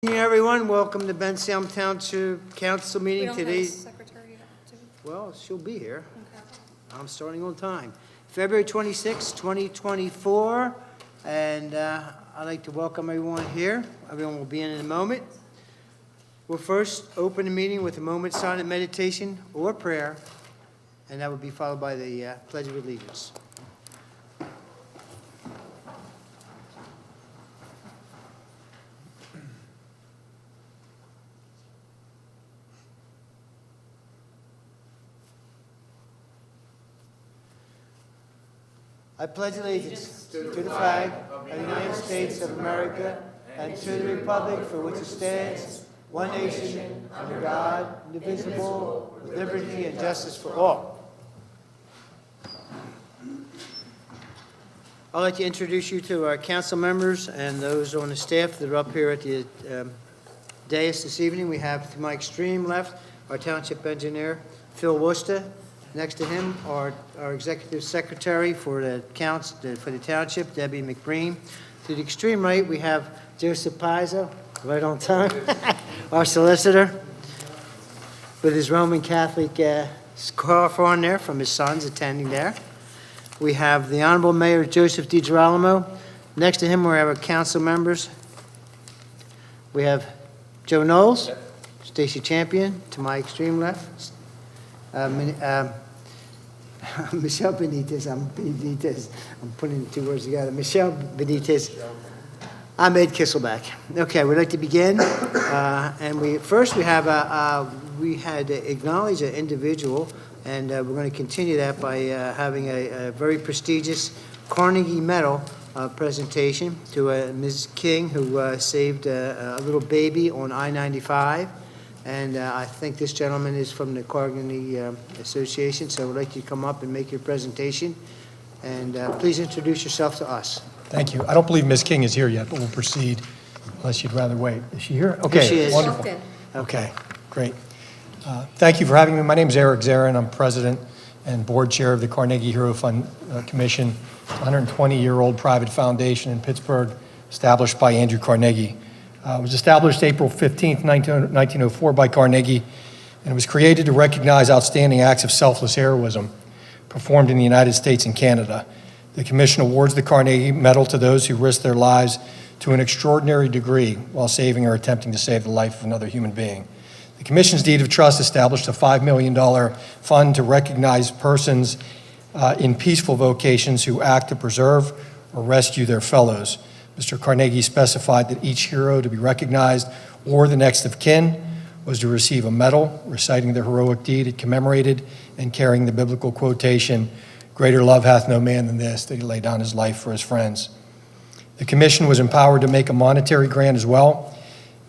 Good evening, everyone. Welcome to Bensalem Township Council We meeting don't today. have a secretary yet, do we? Well, she'll be here. Okay. I'm starting on time. February 26, 2024, and I'd like to welcome everyone here. Everyone will be in a moment. We'll first open the meeting with a moment of silent meditation or prayer, and that will be followed by the Pledge of Allegiance. I pledge allegiance to the flag of the United States of America and to the republic for which it stands, one nation, under God, indivisible, with liberty and justice for all. I'd like to introduce you to our council members and those on the staff that are up here at the dais this evening. We have to my extreme left our township engineer, Phil Worcester. Next to him, our executive secretary for the township, Debbie McBreen. To the extreme right, we have Joseph Pizzo, right on time, our solicitor, with his Roman Catholic scarf on there from his sons attending there. We have the Honorable Mayor Joseph DiGirolamo. Next to him, we have our council members. We have Joe Knowles, Stacy Champion, to my extreme left. Michelle Benitez, I'm putting the two words together. Michelle Benitez, I'm Ed Kisselback. Okay, we'd like to begin, and we had to acknowledge an individual, and we're going to continue that by having a very prestigious Carnegie Medal presentation to Ms. King, who saved a little baby on I-95. And I think this gentleman is from the Carnegie Association, so I would like you to come up and make your presentation. And please introduce yourself to us. Thank you. I don't believe Ms. King is here yet, but we'll proceed unless you'd rather wait. Is she here? Okay, Yes, she is. wonderful. Okay, great. Thank you for having me. My name is Eric Zarin. I'm president and board chair of the Carnegie Hero Fund Commission, a 120-year-old private foundation in Pittsburgh, established by Andrew Carnegie. It was established April 15th, 1904 by Carnegie, and it was created to recognize outstanding acts of selfless heroism performed in the United States and Canada. The commission awards the Carnegie Medal to those who risk their lives to an extraordinary degree while saving or attempting to save the life of another human being. The commission's deed of trust established a $5 million fund to recognize persons in peaceful vocations who act to preserve or rescue their fellows. Mr. Carnegie specified that each hero to be recognized or the next of kin was to receive a medal reciting the heroic deed it commemorated and carrying the biblical quotation, "Greater love hath no man than this, that he lay down his life for his friends." The commission was empowered to make a monetary grant as well,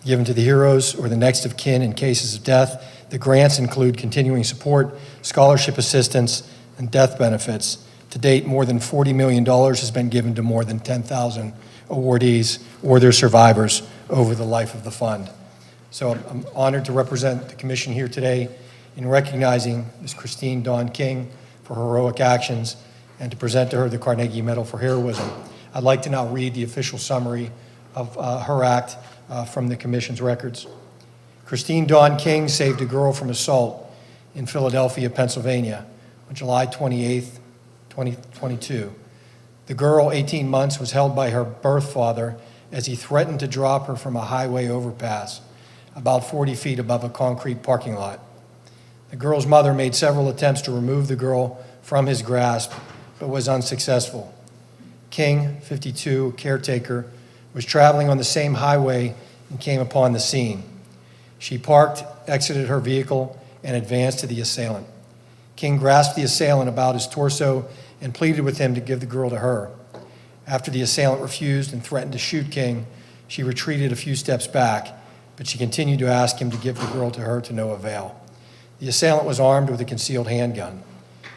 given to the heroes or the next of kin in cases of death. The grants include continuing support, scholarship assistance, and death benefits. To date, more than $40 million has been given to more than 10,000 awardees or their survivors over the life of the fund. So I'm honored to represent the commission here today in recognizing Ms. Christine Dawn King for her heroic actions and to present to her the Carnegie Medal for Heroism. I'd like to now read the official summary of her act from the commission's records. Christine Dawn King saved a girl from assault in Philadelphia, Pennsylvania on July 28th, 2022. The girl, 18 months, was held by her birth father as he threatened to drop her from a highway overpass about 40 feet above a concrete parking lot. The girl's mother made several attempts to remove the girl from his grasp, but was unsuccessful. King, 52, caretaker, was traveling on the same highway and came upon the scene. She parked, exited her vehicle, and advanced to the assailant. King grasped the assailant about his torso and pleaded with him to give the girl to her. After the assailant refused and threatened to shoot King, she retreated a few steps back, but she continued to ask him to give the girl to her to no avail. The assailant was armed with a concealed handgun.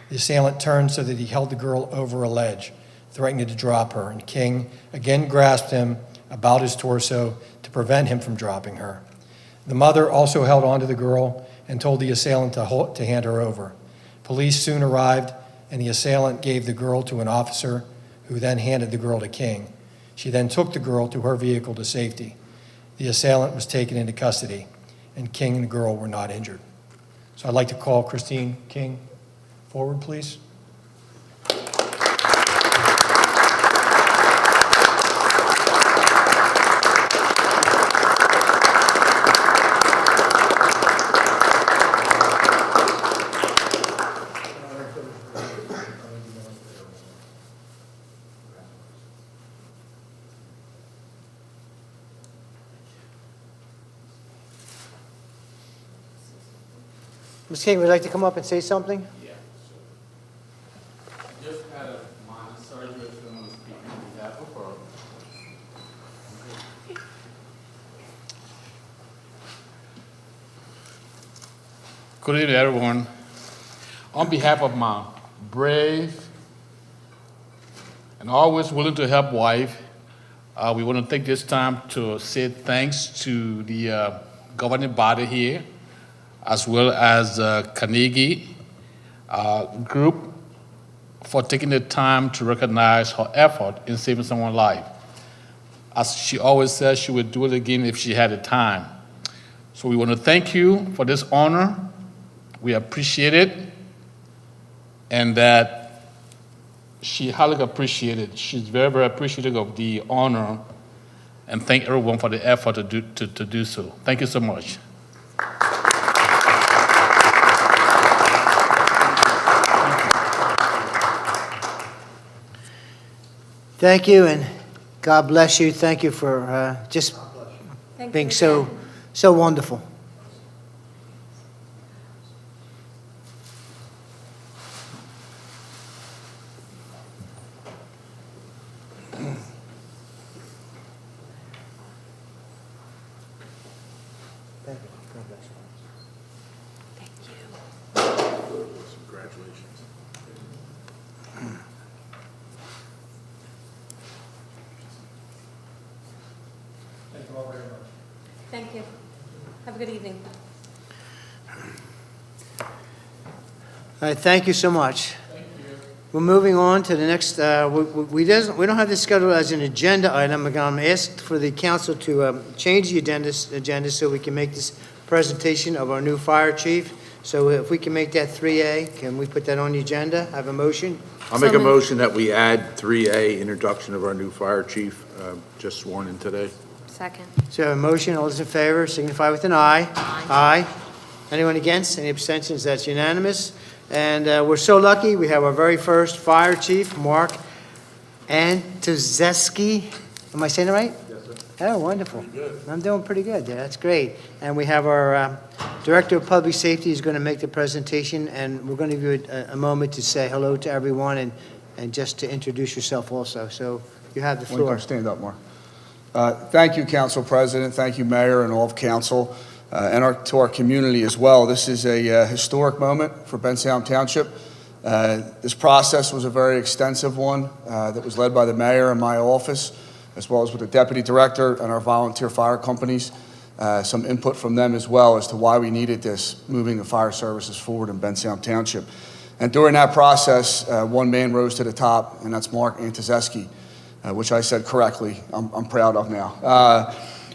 The assailant turned so that he held the girl over a ledge, threatening to drop her, and King again grasped him about his torso to prevent him from dropping her. The mother also held onto the girl and told the assailant to hand her over. Police soon arrived, and the assailant gave the girl to an officer who then handed the girl to King. She then took the girl to her vehicle to safety. the assailant was taken into custody, and King and the girl were not injured. So I'd like to call Christine King forward, please. Ms. King, would you like to come up and say something? Yeah, sure. I just had a minor surgery, so I'm going to speak on behalf of her. Good evening, everyone. On behalf of my brave and always willing to help wife, we want to take this time to say thanks to the governing body here, as well as Carnegie Group, for taking the time to recognize her effort in saving someone's life. As she always says, she would do it again if she had the time. So we want to thank you for this honor. We appreciate it, and that she highly appreciated. She's very, very appreciative of the honor, and thank everyone for the effort to do so. Thank you so much. Thank you, and God bless you. Thank you for just Thank being you so again. wonderful. Thank you. God bless you. Thank you. Congratulations. Thank you all very much. Thank you. Have a good evening. All right, thank you so much. We're moving on to the next, we don't have this scheduled as an agenda item. I'm going to ask for the council to change the agenda so we can make this presentation of our new fire chief. So if we can make that 3A, can we put that on the agenda? Have a motion? I'll make a So moved. motion that we add 3A, introduction of our new fire chief, just sworn in today. Second. So I have a motion, all those in favor signify with an aye. Aye. Anyone against? Any abstentions? That's unanimous. And we're so lucky, we have our very first fire chief, Mark Antozeski. Am I saying it right? Yes, sir. Oh, wonderful. I'm doing pretty good there. That's great. And we have our Director of Public Safety is going to make the presentation, and we're going to give you a moment to say hello to everyone and just to introduce yourself also. So you have the Why don't floor. you stand up, Mark. Thank you, Council President. Thank you, Mayor, and all of Council, and to our community as well. This is a historic moment for Bensalem Township. This process was a very extensive one that was led by the Mayor and my office, as well as with the Deputy Director and our volunteer fire companies. Some input from them as well as to why we needed this, moving the fire services forward in Bensalem Township. And during that process, one man rose to the top, and that's Mark Antozeski. Which I said correctly, I'm proud of now.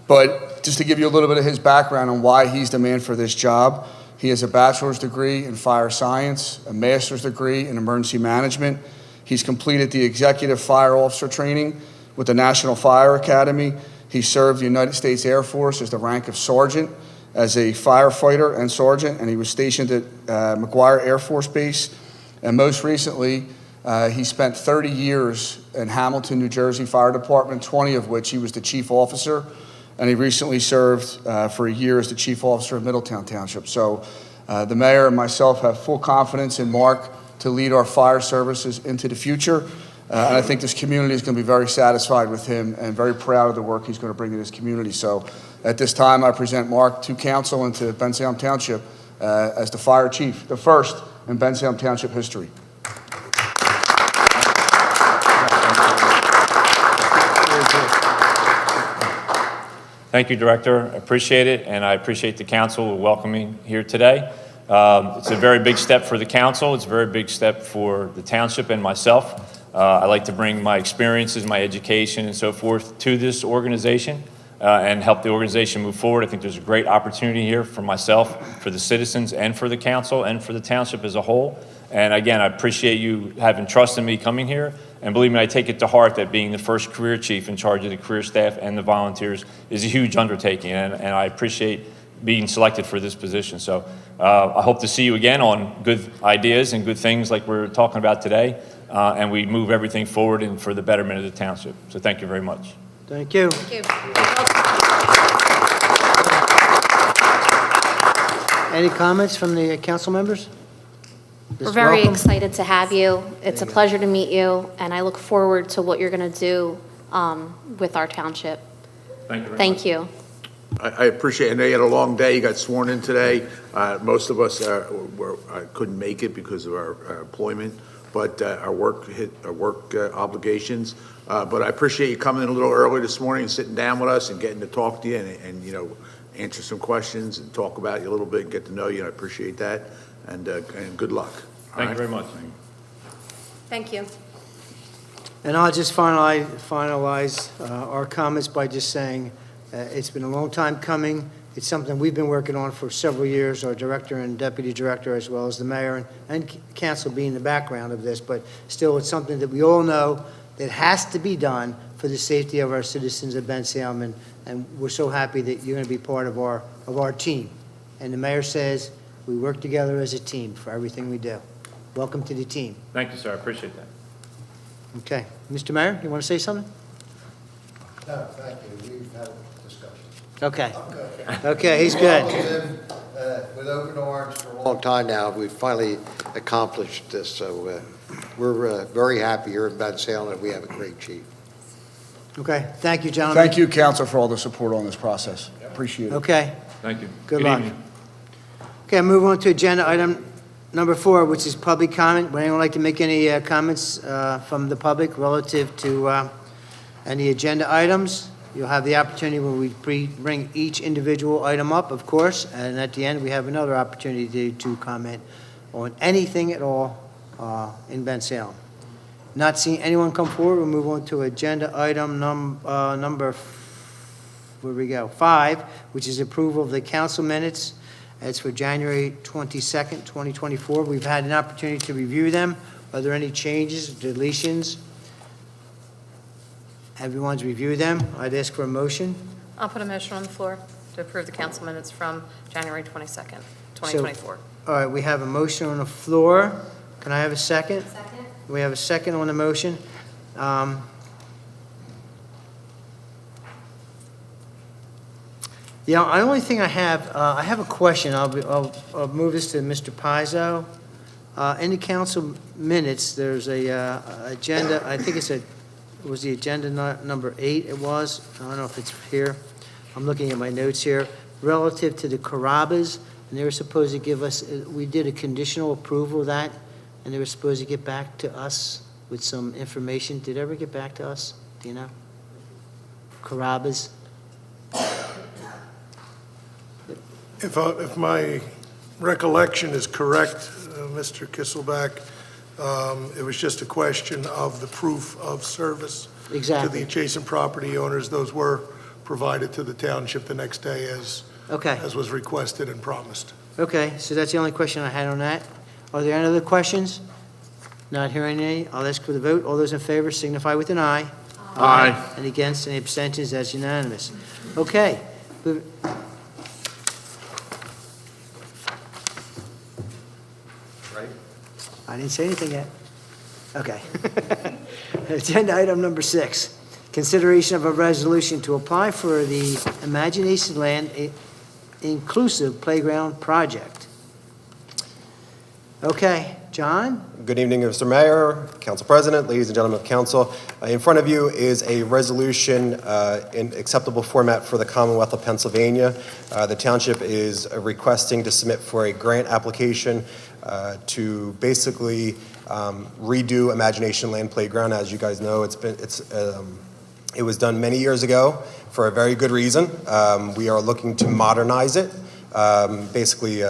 But just to give you a little bit of his background on why he's the man for this job, he has a bachelor's degree in fire science, a master's degree in emergency management. He's completed the executive fire officer training with the National Fire Academy. He served the United States Air Force as the rank of sergeant, as a firefighter and sergeant, and he was stationed at McGuire Air Force Base. And most recently, he spent 30 years in Hamilton, New Jersey Fire Department, 20 of which he was the chief officer, and he recently served for a year as the chief officer of Middletown Township. So the mayor and myself have full confidence in Mark to lead our fire services into the future, and I think this community is going to be very satisfied with him and very proud of the work he's going to bring to this community. So at this time, I present Mark to council and to Bensalem Township as the fire chief, the first in Bensalem Township history. Thank you, Director. I appreciate it, and I appreciate the council welcoming here today. It's a very big step for the council. It's a very big step for the township and myself. I like to bring my experiences, my education, and so forth to this organization. and help the organization move forward. I think there's a great opportunity here for myself, for the citizens, and for the council, and for the township as a whole. And again, I appreciate you having trust in me coming here. And believe me, I take it to heart that being the first career chief in charge of the career staff and the volunteers is a huge undertaking. And I appreciate being selected for this position. So I hope to see you again on good ideas and good things like we're talking about today. And we move everything forward and for the betterment of the township. So thank you very much. Thank you. Thank you. Any comments from the council members? We're Just very welcome. excited to have you. It's a pleasure to meet you, and I look forward to what you're going to do with our township. Thank you very much. Thank you. I appreciate it. I know you had a long day. You got sworn in today. Most of us couldn't make it because of our employment, but our work obligations. But I appreciate you coming in a little early this morning and sitting down with us and getting to talk to you and you know, answer some questions and talk about you a little bit and get to know you. And I appreciate that. And good luck. All Thank right? you very much. Thank you. And I'll just finalize our comments by just saying it's been a long time coming. It's something we've been working on for several years, our director and deputy director, as well as the mayor and council being the background of this. But still, it's something that we all know that has to be done for the safety of our citizens of Bensalem. And we're so happy that you're going to be part of our team. And the mayor says we work together as a team for everything we do. Welcome to the team. Thank you, sir. I appreciate that. Okay. Mr. Mayor, you want to say something? No, thank you. We've had a discussion. Okay. I'm good. Okay, he's good. With open arms for a long time now, we've finally accomplished this, so we're very happy here in Bensalem, and we have a great chief. Okay, thank you, gentlemen. Thank you, council, for all the support on this process. Appreciate it. Okay, Thank you. Good luck. evening. okay, move on to agenda item number 4, which is public comment. Would anyone like to make any comments from the public relative to any agenda items? You'll have the opportunity when we bring each individual item up, of course, and at the end, we have another opportunity to comment on anything at all in Bensalem. Not seeing anyone come forward, we'll move on to agenda item number 5, which is approval of the council minutes. It's for January 22nd, 2024. We've had an opportunity to review them. Are there any changes, deletions? Everyone's reviewed them. I'd ask for a motion. I'll put a motion on the floor to approve the council minutes from January 22nd, 2024. All right, we have a motion on the floor. Can I have a second? Second. We have a second on the motion. The only thing I have a question. I'll move this to Mr. Pizzo. In the council minutes, there's a agenda, I think it was the agenda number 8 it was. I don't know if it's here. I'm looking at my notes here. Relative to the Carrabba's, and they were supposed to give us, we did a conditional approval of that, and they were supposed to get back to us with some information. Did it ever get back to us? Do you know? Carrabba's? If my recollection is correct, Mr. Kisselback, it was just a question of the proof of service to Exactly. the adjacent property owners. Those were provided to the township the next day Okay. as was requested and promised. Okay, so that's the only question I had on that. Are there any other questions? Not hearing any, I'll ask for the vote. All those in favor signify with an aye. Aye. Any against, any abstentions, that's unanimous. Okay. Right? I didn't say anything yet. Okay. Agenda item number 6, consideration of a resolution to apply for the Imagination Land Inclusive Playground Project. Okay, John? Good evening, Mr. Mayor, Council President, ladies and gentlemen of council. In front of you is a resolution in acceptable format for the Commonwealth of Pennsylvania. The township is requesting to submit for a grant application to basically redo Imagination Land Playground. As you guys know, it was done many years ago for a very good reason. We are looking to modernize it. Basically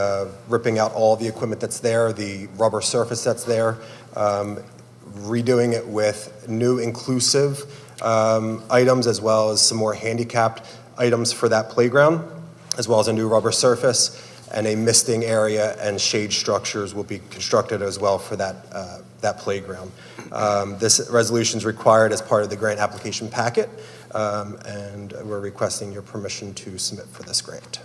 ripping out all the equipment that's there, the rubber surface that's there, redoing it with new inclusive items as well as some more handicapped items for that playground, as well as a new rubber surface, and a misting area and shade structures will be constructed as well for that playground. This resolution is required as part of the grant application packet, and we're requesting your permission to submit for this grant.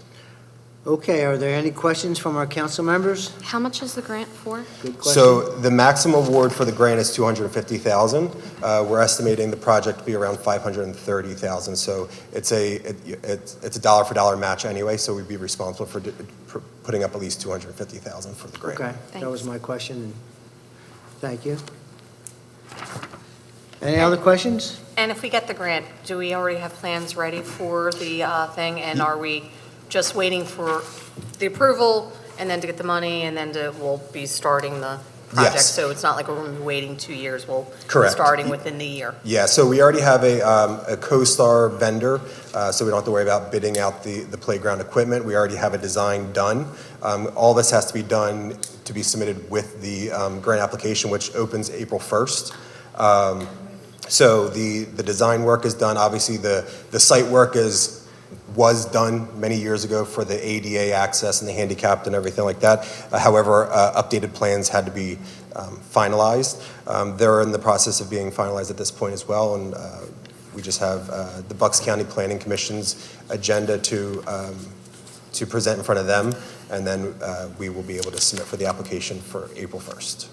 Okay, are there any questions from our council members? How much is the grant for? Good question. So the maximum award for the grant is $250,000. We're estimating the project to be around $530,000. So it's a dollar for dollar match anyway. So we'd be responsible for putting up at least $250,000 for the grant. Okay, that Thanks. was my question. Thank you. Any other questions? And if we get the grant, do we already have plans ready for the thing? And are we just waiting for the approval and then to get the money and then we'll be starting the project? Yes. So it's not like we're going to be waiting 2 years. We'll be Correct. starting within the year. Yeah, so we already have a co-star vendor, so we don't have to worry about bidding out the playground equipment. We already have a design done. All this has to be done to be submitted with the grant application, which opens April 1st. So the design work is done. Obviously, the site work was done many years ago for the ADA access and the handicapped and everything like that. However, updated plans had to be finalized. They're in the process of being finalized at this point as well, and we just have the Bucks County Planning Commission's agenda to present in front of them, and then we will be able to submit for the application for April 1st.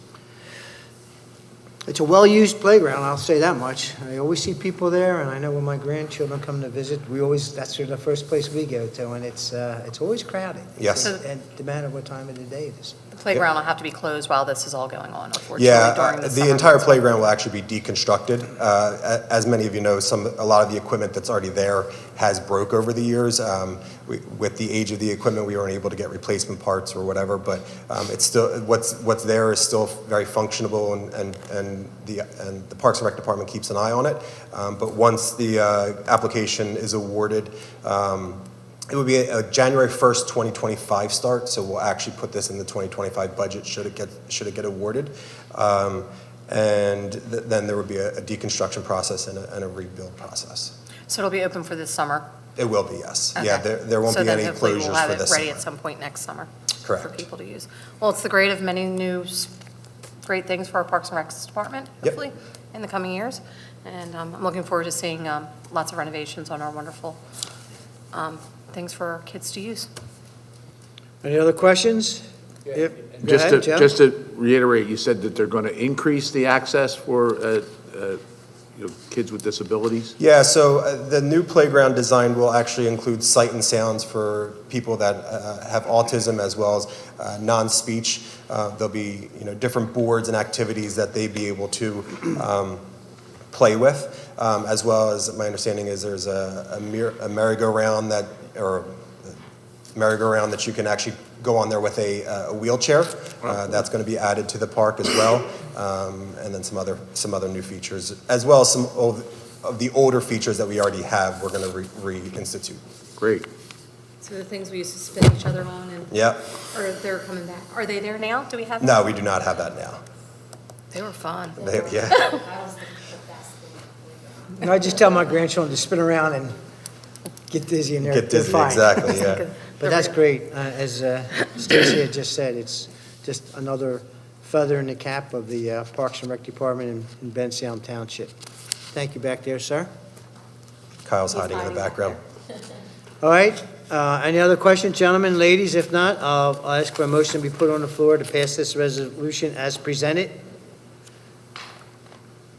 It's a well-used playground, I'll say that much. I always see people there, and I know when my grandchildren come to visit, that's the first place we go to, and it's always crowded. Yes. And no matter what time of the day it is. The playground will have to be closed while this is all going on, unfortunately, Yeah, during the the summer entire months. playground will actually be deconstructed. As many of you know, a lot of the equipment that's already there has broke over the years. With the age of the equipment, we weren't able to get replacement parts or whatever, but it's still what's there is still very functional, and the Parks and Rec Department keeps an eye on it. But once the application is awarded, it would be a January 1st, 2025 start, so we'll actually put this in the 2025 budget should it get awarded. And then there would be a deconstruction process and a rebuild process. So it'll be open for this summer? It will be, yes. Okay. Yeah, there won't be any So then hopefully closures we'll for have this it ready summer. at some point next summer. Correct. For people to use. Well, it's the great of many new great things for our Parks and Rec department, Yep. hopefully, in the coming years. And I'm looking forward to seeing lots of renovations on our wonderful things for our kids to use. Any other questions? Go ahead, Joe. Just to reiterate, you said that they're going to increase the access for kids with disabilities? Yeah, so the new playground design will actually include sight and sounds for people that have autism as well as non-speech. There'll be different boards and activities that they'd be able to play with, as well as my understanding is there's a merry-go-round that you can actually go on there with a wheelchair. That's going to be added to the park as well, and then some other new features, as well as some of the older features that we already have. We're going to reinstitute. Great. So the things we used to spin each other on and. Yeah. Or they're coming back. Are they there now? Do we have them? No, we do not have that now. They were fun. Yeah. And I just tell my grandchildren to spin around and get dizzy in there. Get dizzy, They're fine. exactly, yeah. But that's great. As Stacy had just said, it's just another feather in the cap of the Parks and Rec Department in Bensalem Township. Thank you back there, sir. Kyle's hiding in the background. All right, any other questions, gentlemen, ladies? If not, I'll ask for a motion to be put on the floor to pass this resolution as presented.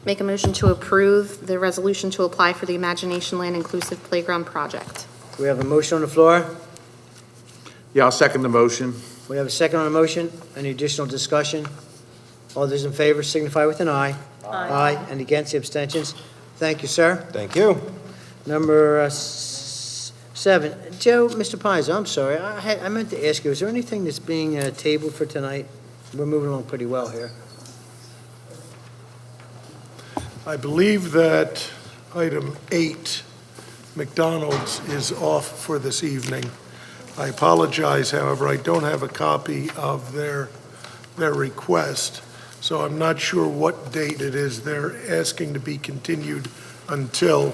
Make a motion to approve the resolution to apply for the Imagination Land Inclusive Playground Project. We have a motion on the floor. Yeah, I'll second the motion. We have a second on the motion. Any additional discussion? All those in favor signify with an aye. Aye. And against, the abstentions? Thank you, sir. Thank you. Number 7. Joe, Mr. Pines, I'm sorry. I meant to ask you, is there anything that's being tabled for tonight? We're moving along pretty well here. I believe that item 8, McDonald's, is off for this evening. I apologize, however, I don't have a copy of their request, so I'm not sure what date it is they're asking to be continued until,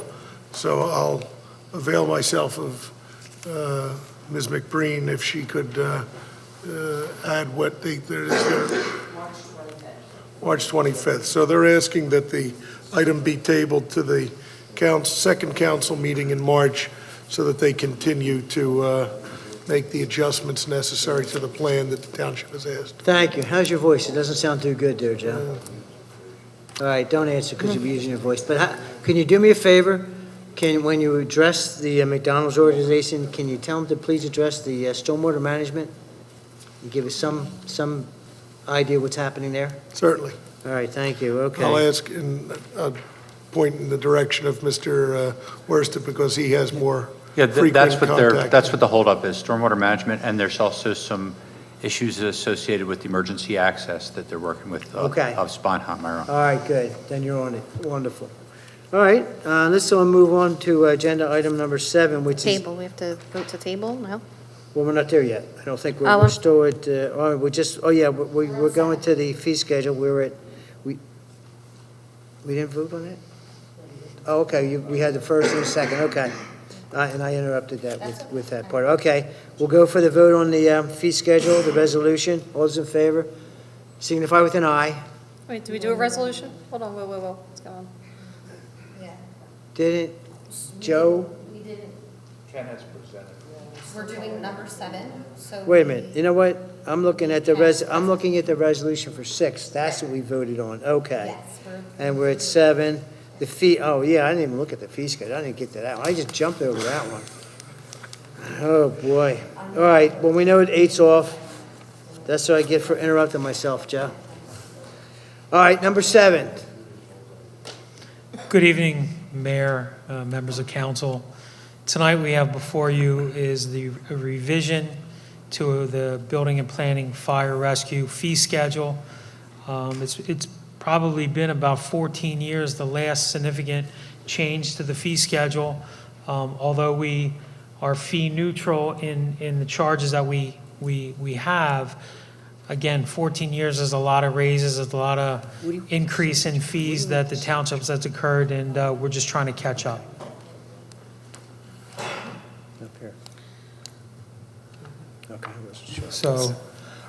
so avail myself of Ms. McBreen if she could add what there is there. March 25th. So they're asking that the item be tabled to the second council meeting in March so that they continue to make the adjustments necessary to the plan that the township has asked. Thank you. How's your voice? It doesn't sound too good there, Joe. All right, don't answer because you'll be using your voice. But can you do me a favor? When you address the McDonald's organization, can you tell them to please address the stormwater management? And give us some idea what's happening there? Certainly. All right, thank you. Okay. I'll ask and point in the direction of Mr. Worsted because he has more Yeah, frequent contact. that's what the holdup is, stormwater management, and there's also some issues associated with emergency access that they're working with Okay. of Sponheim. All right, good. Then you're on it. Wonderful. All right, let's move on to agenda item number 7, which is... Table, we have to vote to table, no? Well, we're not there yet. I don't think Oh, we're still at, we're going to the fee schedule. We didn't vote on it? Oh, okay, we had the first and the second, okay. And I interrupted that with that part. Okay, we'll go for the vote on the fee schedule, the resolution. All those in favor? Signify with an aye. Wait, do we do a resolution? Hold on, whoa, what's going on? Didn't Joe? We didn't. We're doing number 7, so. Wait a minute, you know what? I'm looking at the resolution for 6. That's what we voted on, okay. Yes, And we're at 7. The fee, oh, yeah, I didn't even look at the fee schedule. I didn't get to that one. I just jumped over that one. Oh, boy. All right, well, we know 8's off. That's what I get for interrupting myself, Joe. All right, number 7. Good evening, Mayor, members of council. Tonight we have before you is the revision to the building and planning fire rescue fee schedule. It's probably been about 14 years, the last significant change to the fee schedule. Although we are fee neutral in the charges that we have, again, 14 years is a lot of raises, is a lot of increase in fees that the townships has occurred, and we're just trying to catch up. Up here. Okay, I wasn't sure. So,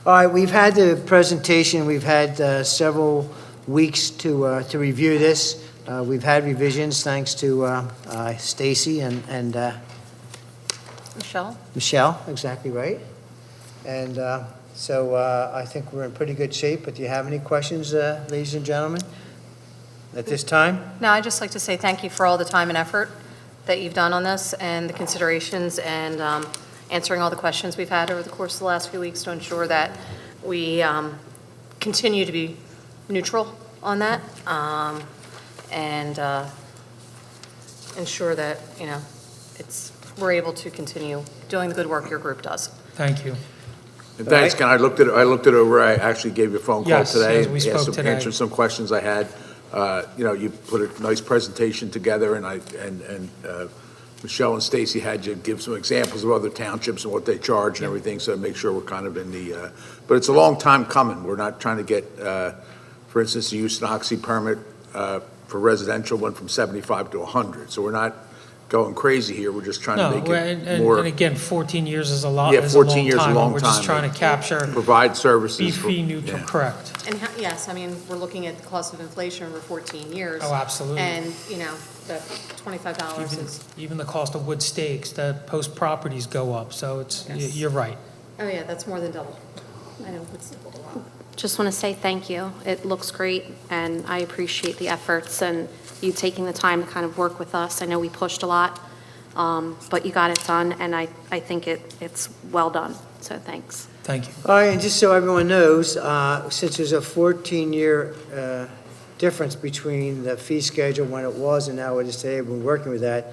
All right, we've had the presentation. We've had several weeks to review this. We've had revisions thanks to Stacy and Michelle, exactly right. And so I think we're in pretty good shape, but do you have any questions, ladies and gentlemen, at this time? No, I'd just like to say thank you for all the time and effort that you've done on this and the considerations and answering all the questions we've had over the course of the last few weeks to ensure that we continue to be neutral on that and ensure that, we're able to continue doing the good work your group does. thank you. And thanks, Ken. I looked it over. I actually gave you a phone call Yes, today. yes, we spoke today. Answered some questions I had. You put a nice presentation together, and Michelle and Stacy had you give some examples of other townships and what they charge and everything, so to make sure we're kind of in the, but it's a long time coming. We're not trying to get, for instance, the Houston Oxy permit for residential went from 75 to 100. So we're not going crazy here. We're just trying to make it more. And again, 14 years is a lot. Yeah, is 14 years is a long We're just time. trying to capture, Provide services. be for- fee neutral, yeah. correct. And yes, we're looking at the cost of inflation over 14 years. Oh, absolutely. And, that $25 is, Even the cost of wood stakes, that post properties go up, so Yes. you're right. oh yeah, that's more than double. I know, it's a lot. Just want to say thank you. It looks great, and I appreciate the efforts and you taking the time to kind of work with us. I know we pushed a lot, but you got it done, and I think it's well done, so thanks. Thank you. All right, and just so everyone knows, since there's a 14-year difference between the fee schedule when it was and now it is today, we've been working with that.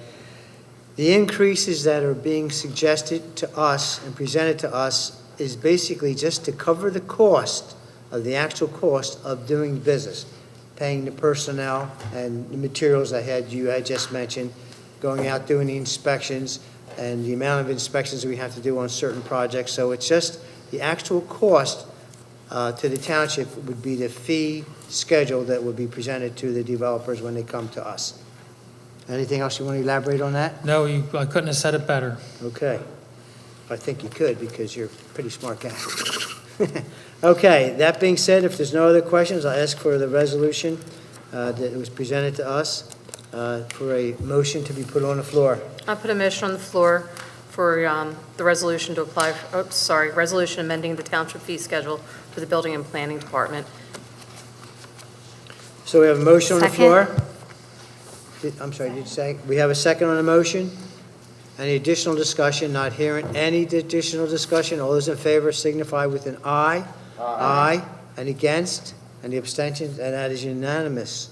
The increases that are being suggested to us and presented to us is basically just to cover the cost of the actual cost of doing business, paying the personnel and the materials you had just mentioned, going out doing the inspections and the amount of inspections we have to do on certain projects. So it's just the actual cost to the township would be the fee schedule that would be presented to the developers when they come to us. Anything else you want to elaborate on that? No, I couldn't have said it better. Okay. I think you could because you're a pretty smart guy. Okay, that being said, if there's no other questions, I'll ask for the resolution that was presented to us for a motion to be put on the floor. I put a motion on the floor for the resolution to apply, resolution amending the township fee schedule for the Building and Planning Department. So we have a motion on the Second. floor. I'm sorry, did you say? We have a second on the motion. Any additional discussion? Not hearing any additional discussion. All those in favor signify with an aye. Aye. And against? Any abstentions? And that is unanimous.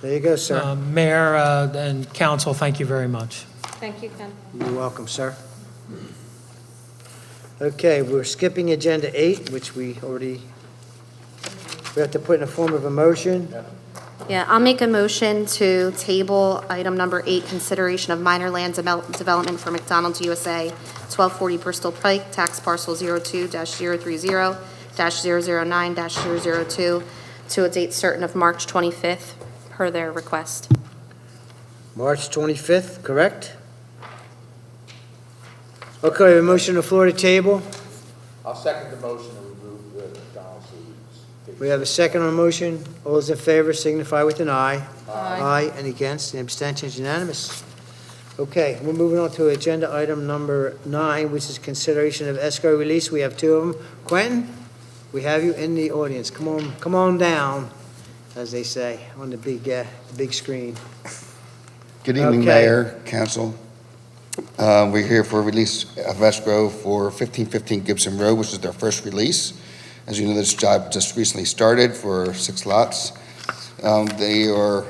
There you go, sir. Mayor and council, thank you very much. Thank you, Ken. You're welcome, sir. Okay, we're skipping Agenda 8, which we have to put in the form of a motion. Yeah, I'll make a motion to table item number 8, consideration of minor land development for McDonald's USA, 1240 Bristol Pike, tax parcel 02-030-009-002, to a date certain of March 25th, per their request. March 25th, correct? Okay, we have a motion on the floor to table. I'll second the motion to remove the McDonald's. We have a second on the motion. All those in favor signify with an aye. Aye. And against, and abstentions unanimous. Okay, we're moving on to agenda item number 9, which is consideration of escrow release. We have two of them. Quentin, we have you in the audience. Come on down, as they say, on the big screen. Good evening, Okay. Mayor, Council. We're here for a release of escrow for 1515 Gibson Road, which is their first release. As you know, this job just recently started for 6 lots. They are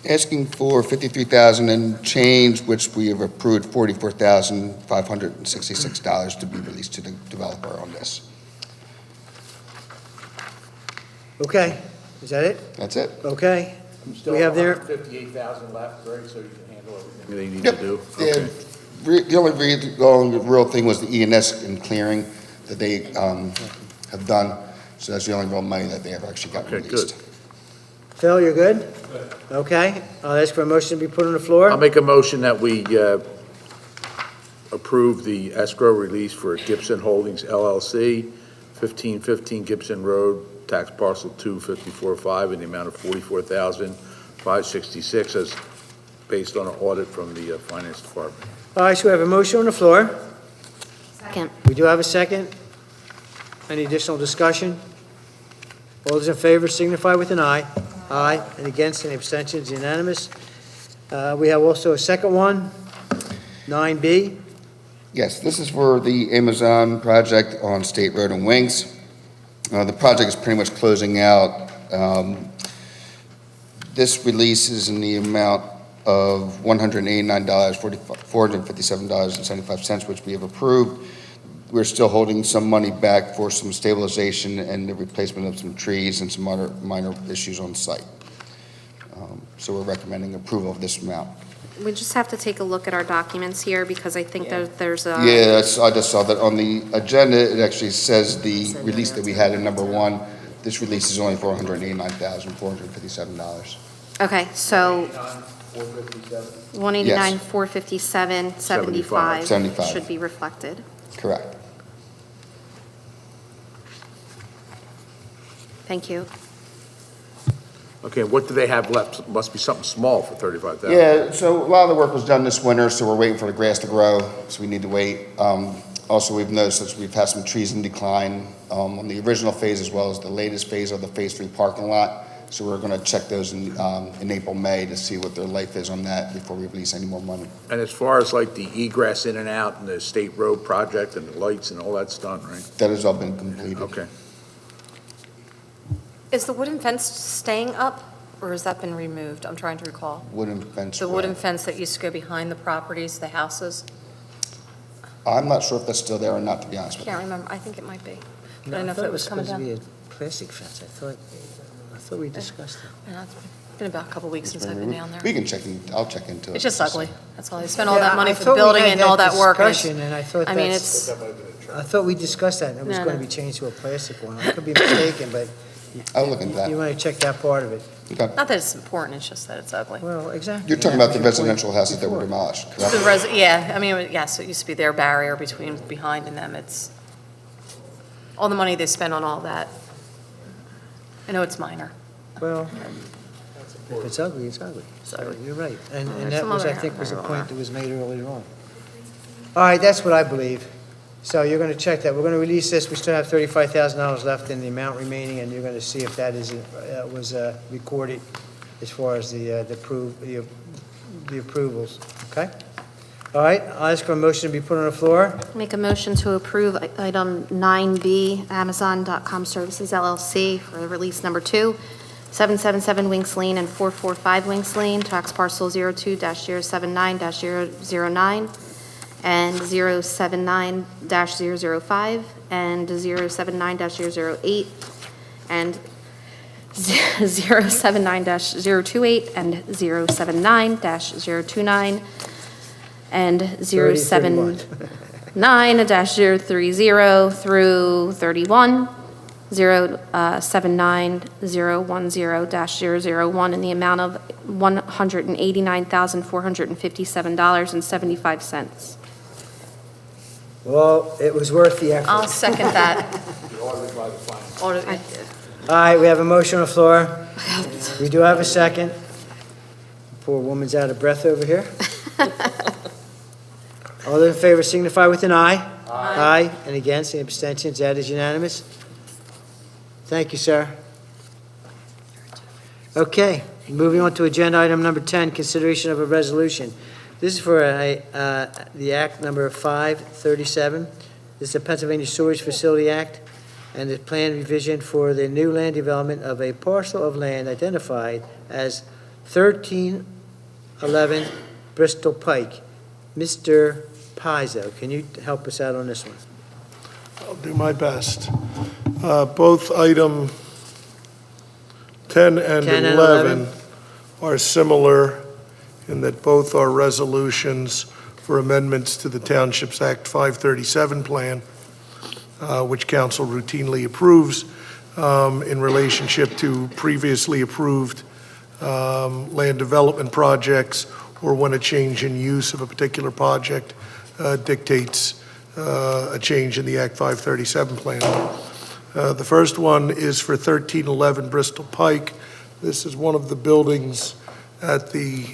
asking for $53,000 and change, which we have approved $44,566 to be released to the developer on this. Okay, is that it? That's it. Okay. Still We have there- 158,000 left, Greg, so you can handle everything they need Yep. to do? Yeah, Okay. the only real thing was the E&S and clearing that they have done. So that's the only real money that they have actually got Okay, released. good. Phil, you're good? Okay, I'll ask for a motion to be put on the floor. I'll make a motion that we approve the escrow release for Gibson Holdings LLC, 1515 Gibson Road, tax parcel 2545, in the amount of $44,566, as based on an audit from the Finance Department. All right, so we have a motion on the floor. Second. We do have a second. Any additional discussion? All those in favor signify with an aye. Aye. And against, any abstentions, unanimous. We have also a second one, 9B. Yes, this is for the Amazon project on State Road and Wings. The project is pretty much closing out. This release is in the amount of $189,457.75, which we have approved. We're still holding some money back for some stabilization and the replacement of some trees and some other minor issues on site. So we're recommending approval of this amount. We just have to take a look at our documents here, because I think there's a... Yeah, I just saw that on the agenda. It actually says the release that we had in number 1. This release is only for $189,457. Okay, so 457? 189,457.75 75. should be reflected. Correct. Thank you. Okay, what do they have left? Must be something small for 35,000. Yeah, so a lot of the work was done this winter, so we're waiting for the grass to grow, so we need to wait. Also, we've noticed that we've had some trees in decline on the original phase as well as the latest phase of the Phase 3 parking lot. So we're going to check those in April, May to see what their life is on that before we release any more money. And as far as like the egress in and out and the State Road project and the lights and all that's done, right? That has all been completed. Okay. Is the wooden fence staying up, or has that been removed? I'm trying to recall. Wooden fence. The wooden fence that used to go behind the properties, the houses? I'm not sure if that's still there or not, to be honest with you. Can't remember. I think it might be. I don't know if it was coming down. supposed to be a plastic fence. I thought we discussed it. Yeah, it's been about a couple weeks since I've been down there. We can check, I'll check into it. It's just ugly. That's all. They spent all Yeah, that money I for the thought we building had and all that work. and it's- discussion, and I thought I mean, that's- it's, I thought we discussed that, and it was No, going to no. be changed to a plastic one. I could be mistaken, but I'll look into You that. want to check that part of it. Okay. Not that it's important, it's just that it's ugly. Well, exactly. You're talking about the That was your residential point houses that were before. demolished, The correct? yeah, I mean, yes, it used to be their barrier behind and them. It's all the money they spent on all that. I know it's minor. Well, if it's ugly, it's ugly. So you're right. And that some was, I other think, was a marijuana. point that was made earlier on. All right, that's what I believe. So you're going to check that. We're going to release this. We still have $35,000 left in the amount remaining, and you're going to see if that was recorded as far as the approvals. Okay? All right, I'll ask for a motion to be put on the floor. Make a motion to approve item 9B, Amazon.com Services LLC for release number 2, 777 Winks Lane and 445 Winks Lane, tax parcel 02-079-009 and 079-005 and 079-008 and 079-028 and 079-029 and 079-030 through 31, 079-010-001 in the amount of $189,457.75. Well, it was worth the effort. I'll second that. All right, we have a motion on the floor. We do have a second. Poor woman's out of breath over here. All those in favor signify with an aye. Aye. And against, any abstentions, that is unanimous. Thank you, sir. Okay, moving on to agenda item number 10, consideration of a resolution. This is for the Act number 537. This is the Pennsylvania Storage Facility Act, and the plan revision for the new land development of a parcel of land identified as 1311 Bristol Pike. Mr. Pizzo, can you help us out on this one? I'll do my best. Both item 10 and 10 and 11 are similar in that both are resolutions for amendments to the Township's Act 537 plan, which council routinely approves in relationship to previously approved land development projects, or when a change in use of a particular project dictates a change in the Act 537 plan. The first one is for 1311 Bristol Pike. This is one of the buildings at the,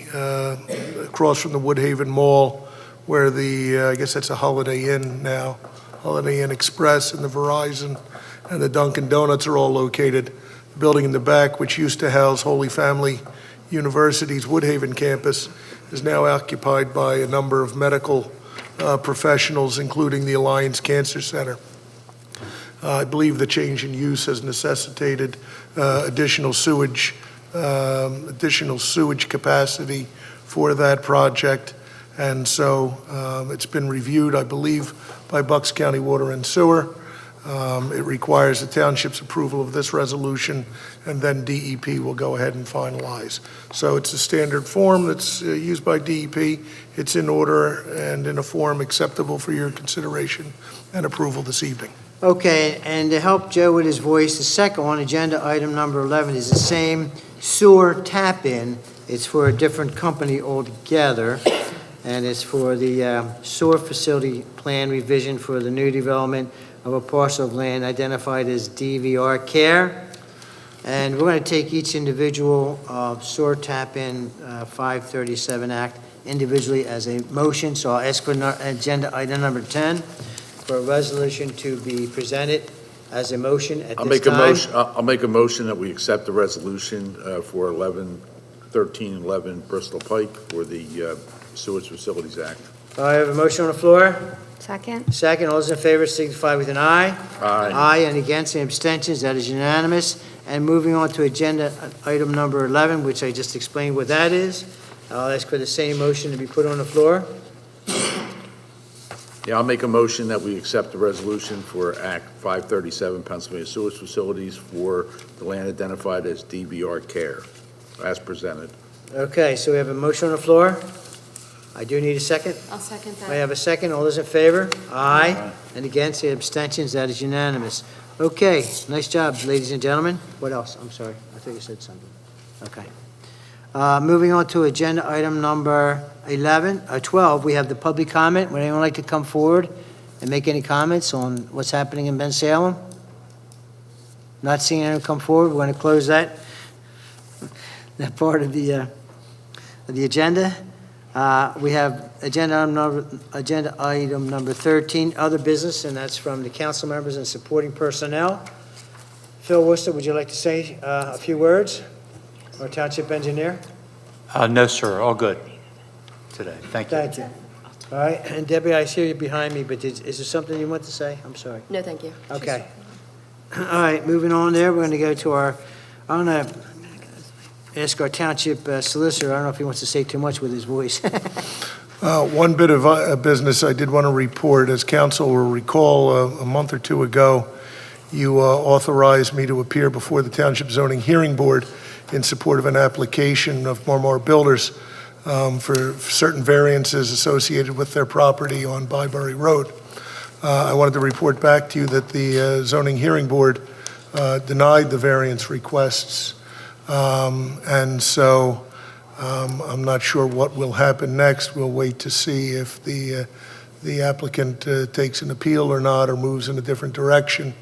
across from the Woodhaven Mall, where the, I guess that's a Holiday Inn now, Holiday Inn Express and the Verizon and the Dunkin' Donuts are all located. The building in the back, which used to house Holy Family University's Woodhaven campus, is now occupied by a number of medical professionals, including the Alliance Cancer Center. I believe the change in use has necessitated additional sewage capacity for that project. And so it's been reviewed, I believe, by Bucks County Water and Sewer. It requires the township's approval of this resolution, and then DEP will go ahead and finalize. So it's a standard form that's used by DEP. It's in order and in a form acceptable for your consideration and approval this evening. Okay, and to help Joe with his voice, the second one, agenda item number 11, is the same sewer tap-in. It's for a different company altogether, and it's for the sewer facility plan revision for the new development of a parcel of land identified as DVR Care. And we're going to take each individual sewer tap-in 537 Act individually as a motion. So I'll ask for agenda item number 10 for a resolution to be presented as a motion at this time. I'll make a motion that we accept the resolution for 1311 Bristol Pike for the Sewage Facilities Act. I have a motion on the floor. Second? Second, all those in favor signify with an aye. Aye. Aye, and against, any abstentions, that is unanimous. And moving on to agenda item number 11, which I just explained what that is. I'll ask for the same motion to be put on the floor. Yeah, I'll make a motion that we accept the resolution for Act 537 Pennsylvania Sewage Facilities for the land identified as DVR Care, as presented. Okay, so we have a motion on the floor. I do need a second. I'll second I have a second. All those in favor? Aye. And against, the abstentions, that is unanimous. Okay, nice job, ladies and gentlemen. What else? I'm sorry, I thought you said something. Okay. Moving on to agenda item number 12, we have the public comment. Would anyone like to come forward and make any comments on what's happening in Bensalem? Not seeing anyone come forward, we're going to close that part of the agenda. We have agenda item number 13, other business, and that's from the council members and supporting personnel. Phil Worcester, would you like to say a few words? Our township engineer? No, sir, all good today. Thank you. Thank you. All right, and Debbie, I see you behind me, but is there something you want to say? I'm sorry. No, thank you. Okay. All right, moving on there, we're going to go to I'm going to ask our township solicitor, I don't know if he wants to say too much with his voice. One bit of business I did want to report. As council will recall, a month or two ago, you authorized me to appear before the Township Zoning Hearing Board in support of an application of Marmar Builders for certain variances associated with their property on Byberry Road. I wanted to report back to you that the Zoning Hearing Board denied the variance requests. And so I'm not sure what will happen next. We'll wait to see if the applicant takes an appeal or not, or moves in a different direction.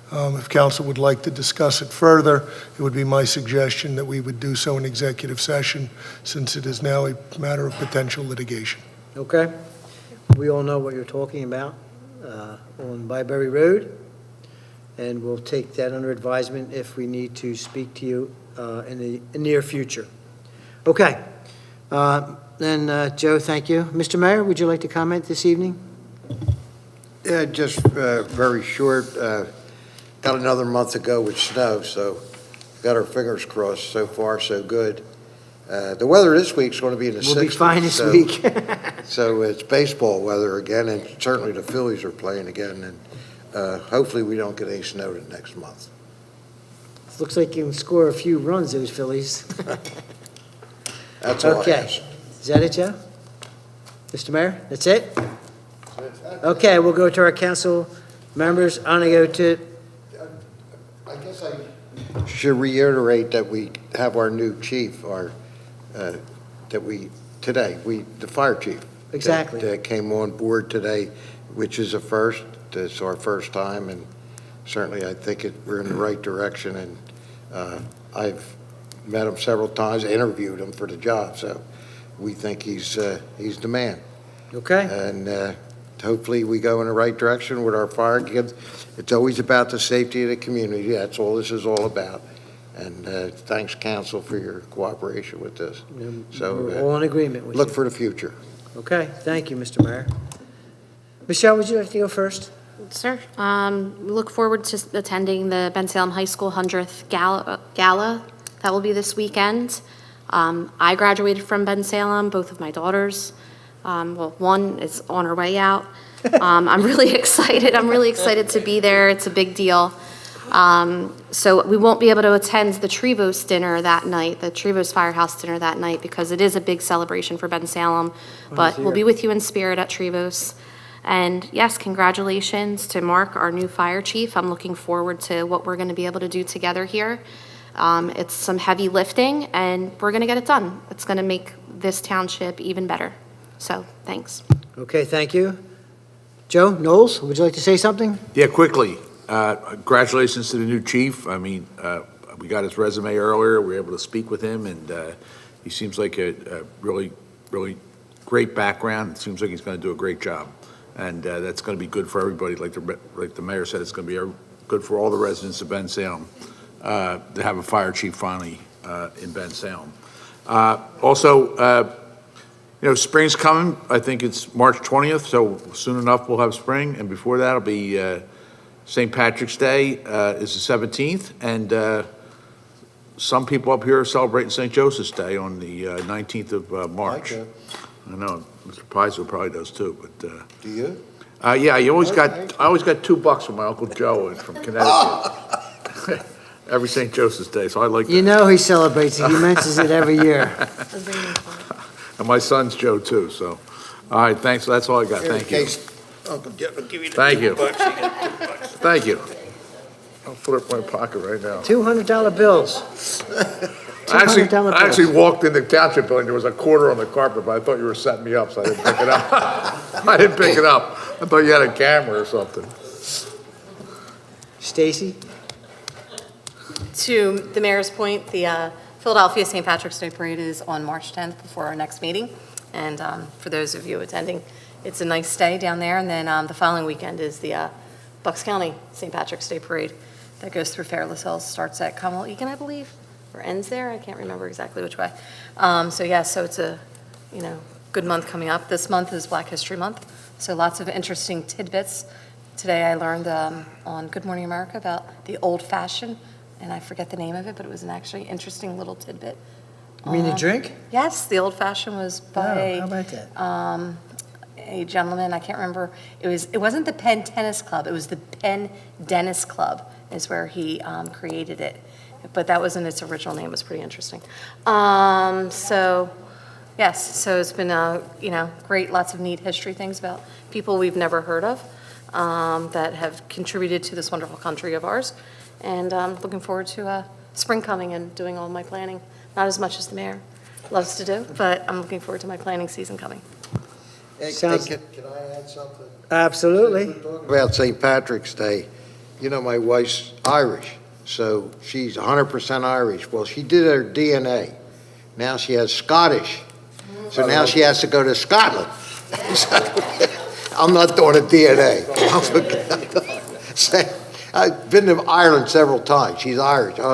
If council would like to discuss it further, it would be my suggestion that we would do so in executive session, since it is now a matter of potential litigation. Okay? We all know what you're talking about on Byberry Road, and we'll take that under advisement if we need to speak to you in the near future. Okay. Then, Joe, thank you. Mr. Mayor, would you like to comment this evening? Yeah, just very short. Got another month to go with snow, so got our fingers crossed. So far, so good. The weather this week's going to be in the 60s. We'll be fine this week. So it's baseball weather again, and certainly the Phillies are playing again, and hopefully we don't get any snow the next month. Looks like you can score a few runs, those Phillies. That's all I Okay. ask. Is that it, Joe? Mr. Mayor, that's it? Okay, we'll go to our council members. I'm going to go to, I guess I should reiterate that we have our new chief, the fire chief. Exactly. That came on board today, which is a first. It's our first time, and certainly I think we're in the right direction, and I've met him several times, interviewed him for the job, so we think he's the man. okay? And hopefully we go in the right direction with our fire kids. It's always about the safety of the community. That's all this is all about. And thanks, council, for your cooperation with this. So We're all in agreement with you. look for the future. Okay, thank you, Mr. Mayor. Michelle, would you like to go first? Sir, we look forward to attending the Bensalem High School 100th Gala. That will be this weekend. I graduated from Bensalem, both of my daughters. Well, one is on her way out. I'm really excited. I'm really excited to be there. It's a big deal. So we won't be able to attend the Trevos dinner that night, the Trevos Firehouse dinner that night, because it is a big celebration for Bensalem. But we'll be with you in spirit at Trevos. And yes, congratulations to Mark, our new fire chief. I'm looking forward to what we're going to be able to do together here. It's some heavy lifting, and we're going to get it done. It's going to make this township even better. So, thanks. Okay, thank you. Joe, Knowles, would you like to say something? Yeah, quickly. Congratulations to the new chief. I mean, we got his resume earlier. We were able to speak with him, and he seems like a really, really great background. It seems like he's going to do a great job. And that's going to be good for everybody. Like the mayor said, it's going to be good for all the residents of Bensalem to have a fire chief finally in Bensalem. Also, spring's coming. I think it's March 20th, so soon enough we'll have spring. And before that, it'll be St. Patrick's Day is the 17th. And some people up here are celebrating St. Joseph's Day on the 19th of March. Like I know, Mr. Paizo probably does too, but. Do you? Yeah, I always got $2 from my Uncle Joe from Connecticut. Every St. Joseph's Day, so I like that. You know he celebrates it. He mentions it every year. And my son's Joe too, so. All right, thanks, that's all I got, In thank you. case Uncle Joe will give you the Thank you. $2, you get $2. Thank you. I'll put it in my pocket right now. $200 bills. I $200 bills. actually walked in the township building, there was a quarter on the carpet, but I thought you were setting me up, so I didn't pick it up. I didn't pick it up. I thought you had a camera or something. Stacy? To the mayor's point, the Philadelphia St. Patrick's Day Parade is on March 10th before our next meeting. And for those of you attending, it's a nice day down there. And then the following weekend is the Bucks County St. Patrick's Day Parade that goes through Fairless Hills, starts at Commonwealth Eakin, I believe, or ends there. I can't remember exactly which way. So it's a, good month coming up. This month is Black History Month, so lots of interesting tidbits. Today I learned on Good Morning America about the old fashioned, and I forget the name of it, but it was an actually interesting little tidbit. You mean the drink? Yes, the old fashioned was by Oh, how about that? a gentleman, I can't remember. It wasn't the Penn Tennis Club, it was the Penn Dennis Club is where he created it. But that wasn't its original name, it was pretty interesting. So it's been, great, lots of neat history things about people we've never heard of that have contributed to this wonderful country of ours. And looking forward to spring coming and doing all my planning. Not as much as the mayor loves to do, but I'm looking forward to my planning season coming. Sounds- Can I add something? Absolutely. About St. Patrick's Day, my wife's Irish, so she's 100% Irish. Well, she did her DNA. Now she has Scottish, so now she has to go to Scotland. I'm not doing a DNA. I've been to Ireland several times. She's Irish. She's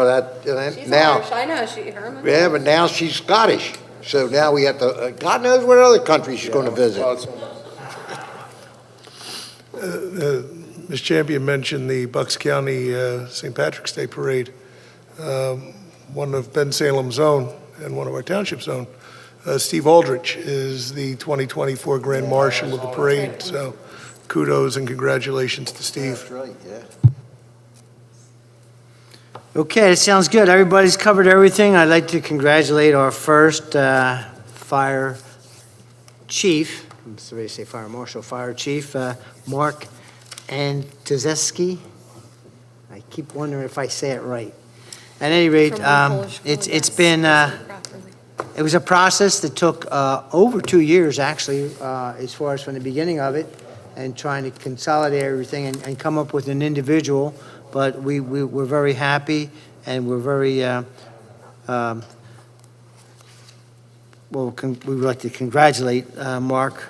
now, Irish, I know, her. yeah, but now she's Scottish. So now we have to, God knows what other countries she's going to visit. Ms. Champion mentioned the Bucks County St. Patrick's Day Parade, one of Bensalem's own and one of our township's own. Steve Aldrich is the 2024 Grand Marshal of the parade, so kudos and congratulations to Steve. That's right, yeah. Okay, it sounds good. Everybody's covered everything. I'd like to congratulate our first fire chief, I'm sorry to say fire marshal, fire chief, Mark Antozeski. I keep wondering if I say it right. At any rate, it's been, it was a process that took over 2 years, actually, as far as from the beginning of it, and trying to consolidate everything and come up with an individual. But we're very happy, and we're very, we would like to congratulate Mark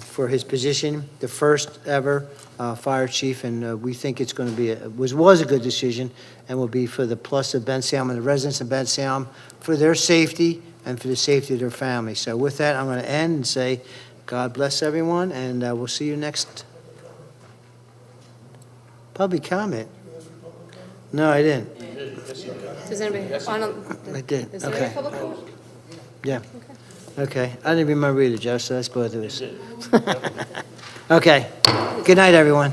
for his position, the first ever fire chief, and we think it's going to be, was a good decision, and will be for the plus of Bensalem and the residents of Bensalem, for their safety and for the safety of their family. So with that, I'm going to end and say, God bless everyone, and we'll see you next public comment. No, I didn't. Does anybody, I did. is there Okay. any public comment? Yeah. Okay. I didn't remember either, Joe, so that's both of us. Okay. Good night, everyone.